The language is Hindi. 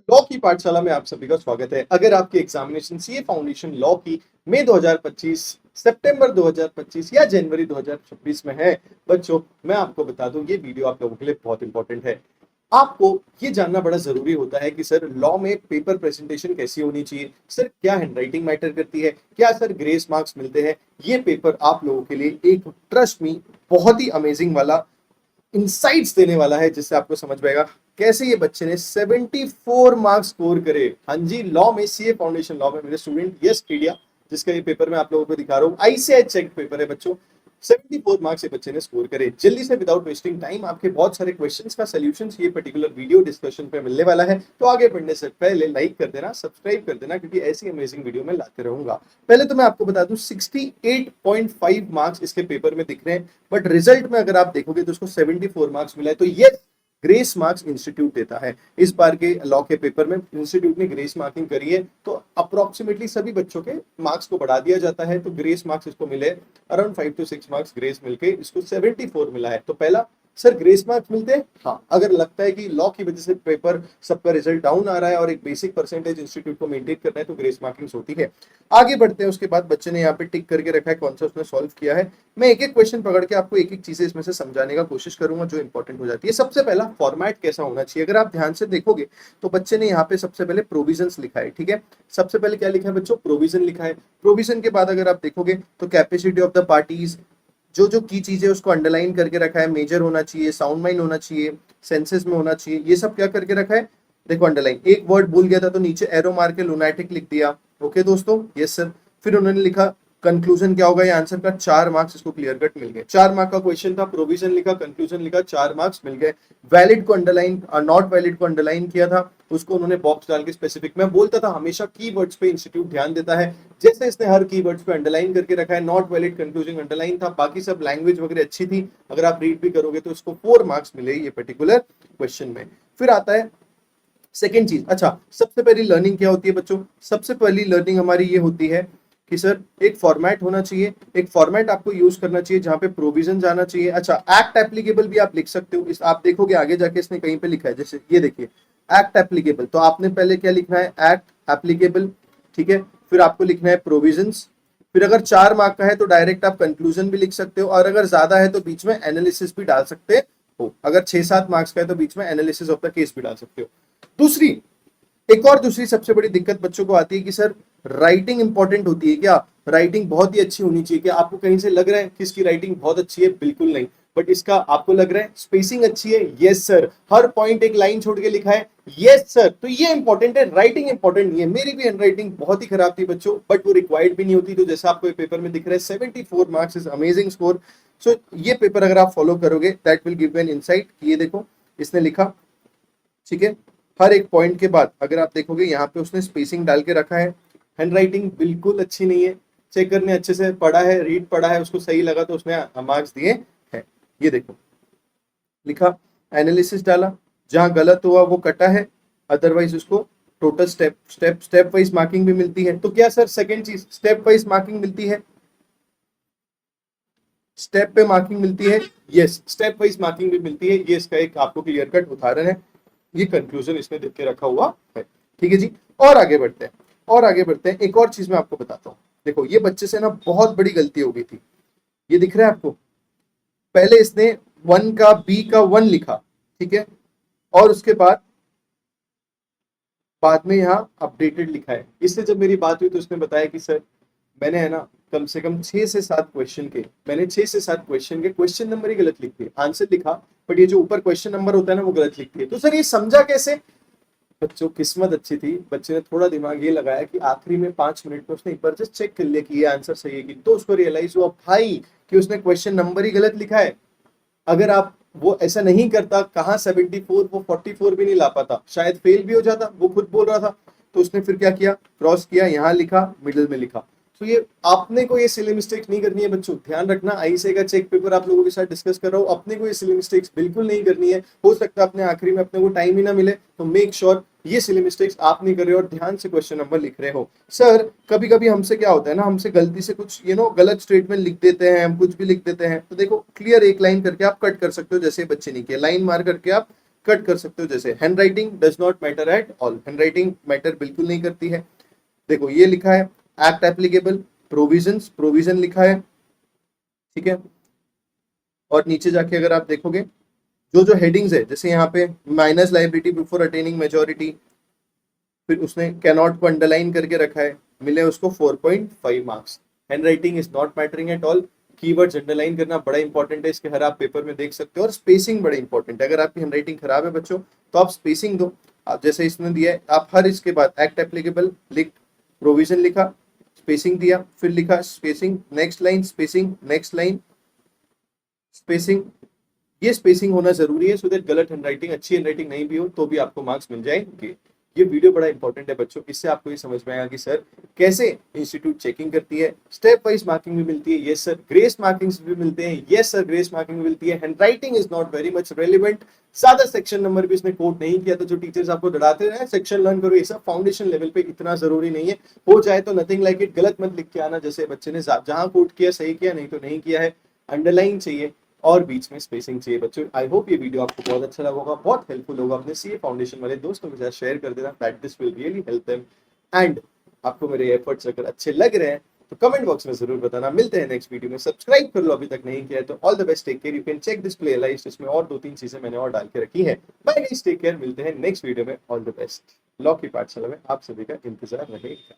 लॉ की पाठशाला में आप सभी का स्वागत है। अगर आपकी एग्जामिनेशन सीए फाउंडेशन लॉ की मई 2025, सितंबर 2025 या जनवरी 2026 में है बच्चों, मैं आपको बता दूं ये वीडियो आप लोगों के लिए बहुत इंपॉर्टेंट है। आपको ये जानना बड़ा जरूरी होता है कि सर लॉ में पेपर प्रेजेंटेशन कैसी होनी चाहिए, सर क्या हैंडराइटिंग मैटर करती है, क्या सर ग्रेस मार्क्स मिलते हैं। ये पेपर आप लोगों के लिए एक ट्रस्ट मी बहुत ही अमेजिंग वाला इंसाइट्स देने वाला है, जिससे आपको समझ में आएगा कैसे ये बच्चे ने 74 मार्क्स स्कोर करे। हाँ जी, लॉ में सीए फाउंडेशन लॉ में मेरे स्टूडेंट यस मीडिया, जिसका ये पेपर मैं आप लोगों को दिखा रहा हूँ, आईसीआई चेक पेपर है बच्चों। 74 मार्क्स ये बच्चे ने स्कोर करे। जल्दी से विदाउट वेस्टिंग टाइम आपके बहुत सारे क्वेश्चंस का सॉल्यूशंस ये पर्टिकुलर वीडियो डिस्कशन पे मिलने वाला है। तो आगे बढ़ने से पहले लाइक कर देना, सब्सक्राइब कर देना, क्योंकि ऐसी अमेजिंग वीडियो मैं लाते रहूंगा। पहले तो मैं आपको बता दूं 68.5 मार्क्स इसके पेपर में दिख रहे हैं, बट रिजल्ट में अगर आप देखोगे तो उसको 74 मार्क्स मिला है। तो ये ग्रेस मार्क्स इंस्टीट्यूट देता है। इस बार के लॉ के पेपर में इंस्टीट्यूट ने ग्रेस मार्किंग करी है, तो अप्रोक्सीमेटली सभी बच्चों के मार्क्स को बढ़ा दिया जाता है। तो ग्रेस मार्क्स इसको मिले अराउंड 5 to 6 मार्क्स ग्रेस मिलके इसको 74 मिला है। तो पहला, सर ग्रेस मार्क्स मिलते हैं? हाँ, अगर लगता है कि लॉ की वजह से पेपर सबका रिजल्ट डाउन आ रहा है और एक बेसिक परसेंटेज इंस्टीट्यूट को मेंटेन करना है, तो ग्रेस मार्किंग होती है। आगे बढ़ते हैं। उसके बाद बच्चे ने यहाँ पे टिक करके रखा है कौन सा उसने सॉल्व किया है। मैं एक एक क्वेश्चन पकड़ के आपको एक एक चीजें इसमें से समझाने का कोशिश करूंगा जो इंपॉर्टेंट हो जाती है। सबसे पहला, फॉर्मेट कैसा होना चाहिए। अगर आप ध्यान से देखोगे तो बच्चे ने यहाँ पे सबसे पहले प्रोविजंस लिखा है। ठीक है, सबसे पहले क्या लिखा है बच्चों? प्रोविजन लिखा है। प्रोविजन के बाद अगर आप देखोगे तो कैपेसिटी ऑफ द पार्टीज, जो जो की चीजें उसको अंडरलाइन करके रखा है। मेजर होना चाहिए, साउंड माइंड होना चाहिए, सेंसेस में होना चाहिए, ये सब क्या करके रखा है? देखो अंडरलाइन। एक वर्ड भूल गया था तो नीचे एरो मार के लुनाटिक लिख दिया। ओके दोस्तों, यस सर। फिर उन्होंने लिखा कंक्लूजन क्या होगा, ये आंसर का 4 मार्क्स इसको क्लियर कट मिल गए। 4 मार्क का क्वेश्चन था, प्रोविजन लिखा, कंक्लूजन लिखा, 4 मार्क्स मिल गए। वैलिड को अंडरलाइन, नॉट वैलिड को अंडरलाइन किया था, उसको उन्होंने बॉक्स डाल के स्पेसिफिक। मैं बोलता था हमेशा कीवर्ड्स पे इंस्टीट्यूट ध्यान देता है, जैसे इसने हर कीवर्ड्स पे अंडरलाइन करके रखा है। नॉट वैलिड, कंक्लूजन अंडरलाइन था, बाकी सब लैंग्वेज वगैरह अच्छी थी। अगर आप रीड भी करोगे तो इसको 4 मार्क्स मिले ये पर्टिकुलर क्वेश्चन में। फिर आता है सेकेंड चीज। अच्छा, सबसे पहली लर्निंग क्या होती है बच्चों? सबसे पहली लर्निंग हमारी ये होती है कि सर एक फॉर्मेट होना चाहिए, एक फॉर्मेट आपको यूज करना चाहिए जहां पे प्रोविजन जाना चाहिए। अच्छा, एक्ट एप्लीकेबल भी आप लिख सकते हो। इस आप देखोगे आगे जाके इसने कहीं पे लिखा है, जैसे ये देखिए एक्ट एप्लीकेबल, तो आपने पहले क्या लिखना है? Act applicable. ठीक है, फिर आपको लिखना है प्रोविजंस। फिर अगर 4 मार्क का है तो डायरेक्ट आप कंक्लूजन भी लिख सकते हो, और अगर ज्यादा है तो बीच में एनालिसिस भी डाल सकते हो। अगर 6-7 मार्क्स का है तो बीच में एनालिसिस ऑफ द केस भी डाल सकते हो। दूसरी, एक और दूसरी सबसे बड़ी दिक्कत बच्चों को आती है कि सर राइटिंग इंपॉर्टेंट होती है क्या? राइटिंग बहुत ही अच्छी होनी चाहिए क्या? आपको कहीं से लग रहा है कि इसकी राइटिंग बहुत अच्छी है? बिल्कुल नहीं। बट इसका आपको लग रहा है स्पेसिंग अच्छी है? Yes sir. हर पॉइंट एक लाइन छोड़ के लिखा है? Yes sir. तो ये इंपॉर्टेंट है, राइटिंग इंपॉर्टेंट नहीं है। मेरी भी हैंडराइटिंग बहुत ही खराब थी बच्चों, बट वो रिक्वायर्ड भी नहीं होती। तो जैसा आपको पेपर में दिख रहा है 74 मार्क्स इज अमेजिंग स्कोर। सो ये पेपर अगर आप फॉलो करोगे that will give an insight. ये देखो इसने लिखा, ठीक है, हर एक पॉइंट के बाद अगर आप देखोगे यहाँ पे उसने स्पेसिंग डाल के रखा है। हैंडराइटिंग बिल्कुल अच्छी नहीं है। चेकर ने अच्छे से पढ़ा है, रीड पढ़ा है, उसको सही लगा तो उसने मार्क्स दिए हैं। ये देखो लिखा, एनालिसिस डाला, जहां गलत हुआ वो कटा है, अदरवाइज उसको टोटल स्टेप वाइज मार्किंग भी मिलती है। तो क्या सर सेकंड चीज, स्टेप वाइज मार्किंग मिलती है? स्टेप पे मार्किंग मिलती है? यस, स्टेप वाइज मार्किंग भी मिलती है। ये इसका एक आपको क्लियर कट उदाहरण है। ये कंक्लूजन इसमें देख के रखा हुआ है। ठीक है जी, और आगे बढ़ते हैं। और आगे बढ़ते हैं, एक और चीज मैं आपको बताता हूँ। देखो ये बच्चे से ना बहुत बड़ी गलती हो गई थी। ये दिख रहा है आपको? पहले इसने वन का बी का 1 लिखा, ठीक है, और उसके बाद में यहाँ अपडेटेड लिखा है। इससे जब मेरी बात हुई तो उसने बताया कि सर मैंने है ना कम से कम 6 से 7 क्वेश्चन के, मैंने 6 से 7 क्वेश्चन के क्वेश्चन नंबर ही गलत लिख दिए, आंसर लिखा बट ये जो ऊपर क्वेश्चन नंबर होता है ना वो गलत लिख दिए। तो सर ये समझा कैसे? बच्चों किस्मत अच्छी थी, बच्चे ने थोड़ा दिमाग ये लगाया कि आखिरी में 5 मिनट में उसने एक बार जस्ट चेक कर लिया कि ये आंसर सही है कि, तो उसको रियलाइज हुआ भाई कि उसने क्वेश्चन नंबर ही गलत लिखा है। अगर आप वो ऐसा नहीं करता, कहाँ 74, वो 44 भी नहीं ला पाता, शायद फेल भी हो जाता, वो खुद बोल रहा था। तो उसने फिर क्या किया, क्रॉस किया, यहाँ लिखा, मिडिल में लिखा। तो ये आपने को ये सिली मिस्टेक नहीं करनी है बच्चों, ध्यान रखना। आईसीए का चेक पेपर आप लोगों के साथ डिस्कस कर रहा हूँ, अपने को ये सिली मिस्टेक्स बिल्कुल नहीं करनी है। हो सकता है अपने आखिरी में अपने को टाइम ही ना मिले, तो मेक श्योर ये सिली मिस्टेक्स आप नहीं कर रहे हो और ध्यान से क्वेश्चन नंबर लिख रहे हो। सर कभी कभी हमसे क्या होता है ना, हमसे गलती से कुछ गलत स्टेटमेंट लिख देते हैं, हम कुछ भी लिख देते हैं। तो देखो क्लियर एक लाइन करके आप कट कर सकते हो, जैसे बच्चे ने किया, लाइन मार करके आप कट कर सकते हो। जैसे hand writing does not matter at all, hand writing matter बिल्कुल नहीं करती है। देखो ये लिखा है एक्ट एप्लीकेबल, प्रोविजंस, प्रोविजन लिखा है, ठीक है। और नीचे जाके अगर आप देखोगे जो जो हेडिंग्स है, जैसे यहाँ पे minus liability before attaining majority, फिर उसने कैनॉट को अंडरलाइन करके रखा है, मिले उसको 4.5 marks. Hand writing is not mattering at all, keywords underline करना बड़ा इंपॉर्टेंट है, इसके हर आप पेपर में देख सकते हो। और स्पेसिंग बड़ा इंपॉर्टेंट है, अगर आपकी हैंड राइटिंग खराब है बच्चों तो आप स्पेसिंग दो। आप जैसे इसमें दिया है, आप हर इसके बाद एक्ट एप्लीकेबल लिख, प्रोविजन लिखा, स्पेसिंग दिया, फिर लिखा spacing, next line spacing, next line spacing. ये स्पेसिंग होना जरूरी है, सो दैट गलत हैंडराइटिंग, अच्छी हैंडराइटिंग नहीं भी हो तो भी आपको मार्क्स मिल जाएंगे। ये वीडियो बड़ा इंपॉर्टेंट है बच्चों, इससे आपको ये समझ में आएगा कि सर कैसे इंस्टीट्यूट चेकिंग करती है, स्टेप वाइज मार्किंग भी मिलती है, यस सर, ग्रेस मार्किंग्स भी मिलते हैं, यस सर, ग्रेस मार्किंग मिलती है। Handwriting is not very much relevant, सादा सेक्शन नंबर भी इसने कोट नहीं किया, तो जो टीचर्स आपको डराते रहे सेक्शन लर्न करो, ये सब फाउंडेशन लेवल पे इतना जरूरी नहीं है। हो जाए तो नथिंग लाइक इट, गलत मत लिख के आना, जैसे बच्चे ने जहां कोट किया सही किया, नहीं तो नहीं किया है। अंडरलाइन चाहिए और बीच में स्पेसिंग चाहिए बच्चों। आई होप ये वीडियो आपको बहुत अच्छा लगा होगा, बहुत हेल्पफुल होगा। अपने सीए फाउंडेशन वाले दोस्तों के साथ शेयर कर देना, that this will really help them. And आपको मेरे एफर्ट्स अगर अच्छे लग रहे हैं तो कमेंट बॉक्स में जरूर बताना। मिलते हैं नेक्स्ट वीडियो में, सब्सक्राइब कर लो अभी तक नहीं किया है तो। All the best, take care, you can check this play list, इसमें और 2-3 चीजें मैंने और डाल के रखी है। बाय गाइस, टेक केयर, मिलते हैं नेक्स्ट वीडियो में। ऑल द बेस्ट, लॉ की पाठशाला में आप सभी का इंतजार रहेगा।